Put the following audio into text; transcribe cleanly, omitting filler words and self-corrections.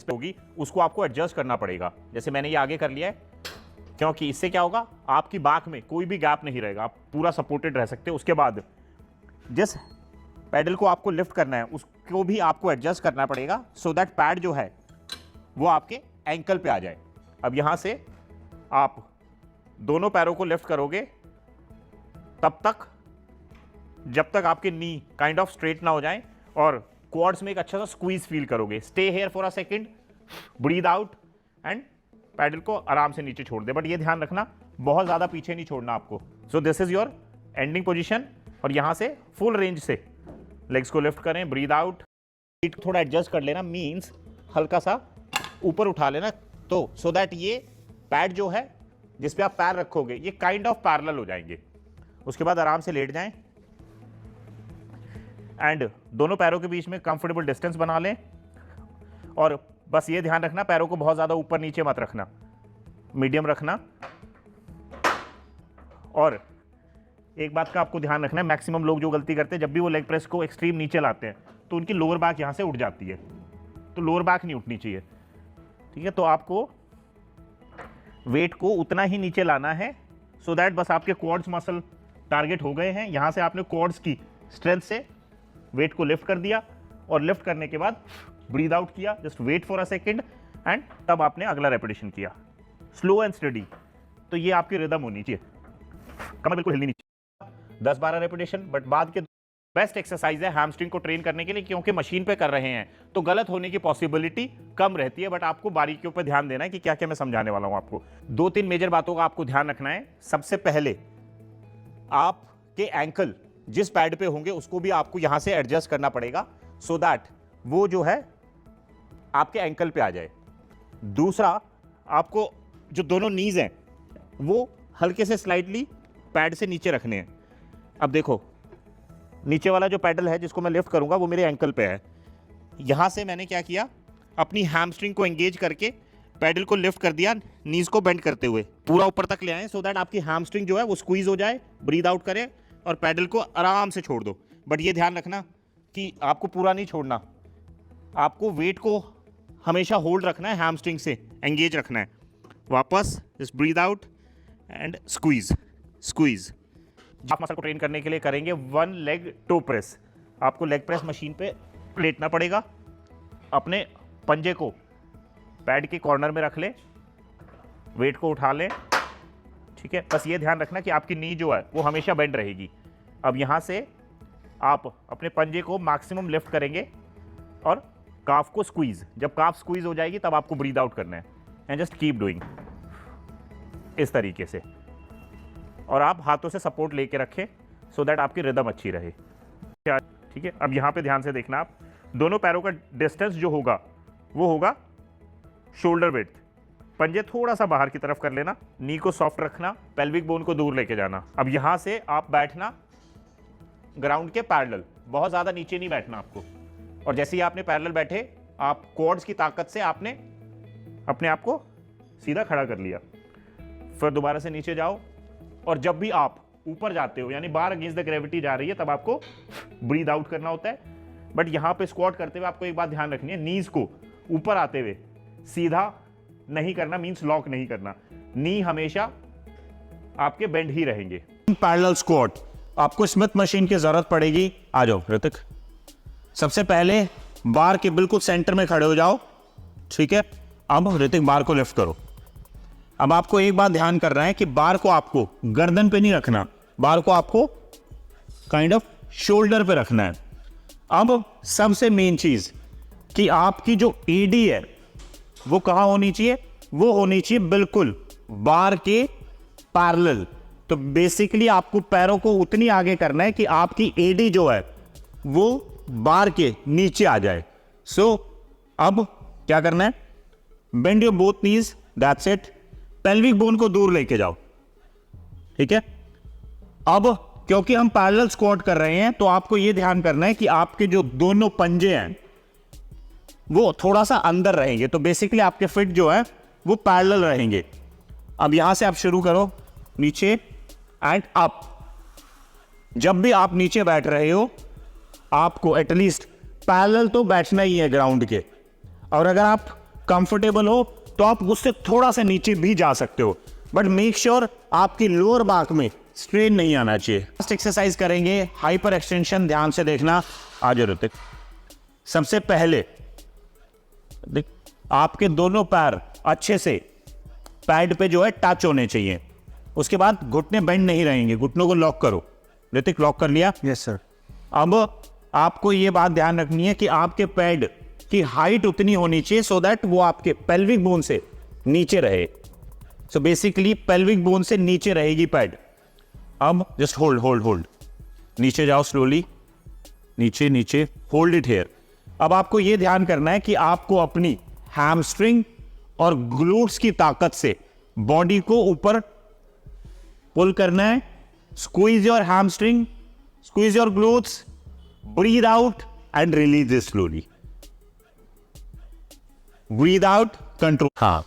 पे होगी उसको आपको एडजस्ट करना पड़ेगा। जैसे मैंने ये आगे कर लिया है, क्योंकि इससे क्या होगा, आपकी बाक में कोई भी गैप नहीं रहेगा, आप पूरा सपोर्टेड रह सकते हो। उसके बाद जिस पैडल को आपको लिफ्ट करना है उसको भी आपको एडजस्ट करना पड़ेगा, सो दैट पैड जो है वो आपके एंकल पे आ जाए। अब यहां से आप दोनों पैरों को लिफ्ट करोगे तब तक जब तक आपके नी काइंड ऑफ स्ट्रेट ना हो जाए और क्वाड्स में एक अच्छा सा स्क्वीज फील करोगे। Stay here for a second, breathe out and pedal को आराम से नीचे छोड़ दे। बट ये ध्यान रखना बहुत ज्यादा पीछे नहीं छोड़ना आपको। So this is your ending position और यहां से फुल रेंज से लेग्स को लिफ्ट करें, ब्रीद आउट। फीट को थोड़ा एडजस्ट कर लेना, मींस हल्का सा ऊपर उठा लेना, तो सो दैट ये पैड जो है जिस पे आप पैर रखोगे ये काइंड ऑफ पैरेलल हो जाएंगे। उसके बाद आराम से लेट जाएं एंड दोनों पैरों के बीच में कंफर्टेबल डिस्टेंस बना लें। और बस ये ध्यान रखना पैरों को बहुत ज़्यादा ऊपर नीचे मत रखना, मीडियम रखना। और एक बात का आपको ध्यान रखना है, मैक्सिमम लोग जो गलती करते हैं जब भी वो लेग प्रेस को एक्सट्रीम नीचे लाते हैं तो उनकी लोअर बैक यहाँ से उठ जाती है, तो लोअर बैक नहीं उठनी चाहिए। ठीक है, तो आपको वेट को उतना ही नीचे लाना है सो दैट बस आपके क्वाड्स मसल टारगेट हो गए हैं। यहाँ से आपने क्वाड्स की स्ट्रेंथ से वेट को लिफ्ट कर दिया और लिफ्ट करने के बाद ब्रीद आउट किया, just wait for a second and तब आपने अगला रेपिटेशन किया, स्लो एंड स्टडी। तो ये आपकी रिदम होनी चाहिए, कमर बिल्कुल हिलनी नहीं चाहिए। 10-12 रेपिटेशन, बट बाद के बेस्ट एक्सरसाइज है हैमस्ट्रिंग को ट्रेन करने के लिए, क्योंकि मशीन पे कर रहे हैं तो गलत होने की पॉसिबिलिटी कम रहती है। बट आपको बारीकियों पर ध्यान देना है कि क्या क्या मैं समझाने वाला हूं आपको। 2-3 मेजर बातों का आपको ध्यान रखना है। सबसे पहले आपके एंकल जिस पैड पे होंगे उसको भी आपको यहां से एडजस्ट करना पड़ेगा सो दैट वो जो है आपके एंकल पे आ जाए। दूसरा, आपको जो दोनों नीज हैं वो हल्के से स्लाइटली पैड से नीचे रखने हैं। अब देखो, नीचे वाला जो पैडल है जिसको मैं लिफ्ट करूंगा वो मेरे एंकल पे है। यहां से मैंने क्या किया, अपनी हैमस्ट्रिंग को एंगेज करके पैडल को लिफ्ट कर दिया, नीज को बेंड करते हुए पूरा ऊपर तक ले आए सो दैट आपकी हैमस्ट्रिंग जो है वो स्क्वीज हो जाए। ब्रीद आउट करें और पैडल को आराम से छोड़ दो। बट ये ध्यान रखना कि आपको पूरा नहीं छोड़ना, आपको वेट को हमेशा होल्ड रखना है, हैमस्ट्रिंग से एंगेज रखना है। वापस just breathe out and squeeze squeeze. आप मसल को ट्रेन करने के लिए करेंगे 1 लेग टो प्रेस। आपको लेग प्रेस मशीन पे लेटना पड़ेगा, अपने पंजे को पैड के कॉर्नर में रख ले, वेट को उठा लें। ठीक है, बस ये ध्यान रखना कि आपकी नी जो है वो हमेशा बेंड रहेगी। अब यहाँ से आप अपने पंजे को मैक्सिमम लिफ्ट करेंगे और काफ को स्क्वीज। जब काफ स्क्वीज हो जाएगी तब आपको ब्रीद आउट करना है एंड जस्ट कीप डूइंग इस तरीके से। और आप हाथों से सपोर्ट लेके रखें सो दैट आपकी रिदम अच्छी रहे। ठीक है, अब यहाँ पे ध्यान से देखना, आप दोनों पैरों का डिस्टेंस जो होगा वो होगा शोल्डर विड्थ। पंजे थोड़ा सा बाहर की तरफ कर लेना, नी को सॉफ्ट रखना, पेल्विक बोन को दूर लेके जाना। अब यहाँ से आप बैठना ग्राउंड के पैरेलल, बहुत ज़्यादा नीचे नहीं बैठना आपको। और जैसे ही आपने पैरेलल बैठे, आप क्वाड्स की ताकत से आपने अपने आप को सीधा खड़ा कर लिया। फिर दोबारा से नीचे जाओ और जब भी आप ऊपर जाते हो यानी बार अगेंस्ट द ग्रेविटी जा रही है तब आपको ब्रीद आउट करना होता है। बट यहाँ पे स्क्वाट करते हुए आपको एक बात ध्यान रखनी है, नीज को ऊपर आते हुए सीधा नहीं करना, मींस लॉक नहीं करना। नी हमेशा आपके बेंड ही रहेंगे। पैरेलल स्क्वाट आपको स्मिथ मशीन की जरूरत पड़ेगी। आ जाओ ऋतिक, सबसे पहले बार के बिल्कुल सेंटर में खड़े हो जाओ। ठीक है, अब ऋतिक बार को लिफ्ट करो। अब आपको एक बात ध्यान करना है कि बार को आपको गर्दन पे नहीं रखना, बार को आपको काइंड ऑफ शोल्डर पे रखना है। अब सबसे मेन चीज कि आपकी जो एडी है वो कहां होनी चाहिए, वो होनी चाहिए बिल्कुल बार के पैरेलल। तो बेसिकली आपको पैरों को उतनी आगे करना है कि आपकी एडी जो है वो बार के नीचे आ जाए। सो अब क्या करना है, bend your both knees, that's it. Pelvic bone को दूर लेके जाओ। ठीक है, अब क्योंकि हम पैरेलल स्क्वाट कर रहे हैं तो आपको यह ध्यान करना है कि आपके जो दोनों पंजे हैं वो थोड़ा सा अंदर रहेंगे। तो बेसिकली आपके फिट जो है वो पैरेलल रहेंगे। अब यहां से आप शुरू करो, नीचे एंड अप। जब भी आप नीचे बैठ रहे हो आपको एटलीस्ट पैरेलल तो बैठना ही है ग्राउंड के। और अगर आप कंफर्टेबल हो तो आप उससे थोड़ा सा नीचे भी जा सकते हो, बट मेक श्योर आपकी लोअर बैक में स्ट्रेन नहीं आना चाहिए। फर्स्ट एक्सरसाइज करेंगे हाइपर एक्सटेंशन, ध्यान से देखना। आ जाओ ऋतिक। सबसे पहले देख, आपके दोनों पैर अच्छे से पैड पे जो है टच होने चाहिए। उसके बाद घुटने बेंड नहीं रहेंगे, घुटनों को लॉक करो। ऋतिक लॉक कर लिया? Yes sir. अब आपको ये बात ध्यान रखनी है कि आपके पैड की हाइट उतनी होनी चाहिए सो दैट वो आपके पेल्विक बोन से नीचे रहे। सो बेसिकली पेल्विक बोन से नीचे रहेगी पैड। अब जस्ट होल्ड होल्ड होल्ड, नीचे जाओ स्लोली, नीचे नीचे, होल्ड इट हियर। अब आपको ये ध्यान करना है कि आपको अपनी हैमस्ट्रिंग और ग्लूट्स की ताकत से बॉडी को ऊपर पुल करना है। Squeeze your hamstring, squeeze your glutes, breathe out and release this slowly. Breathe out, control. हाँ,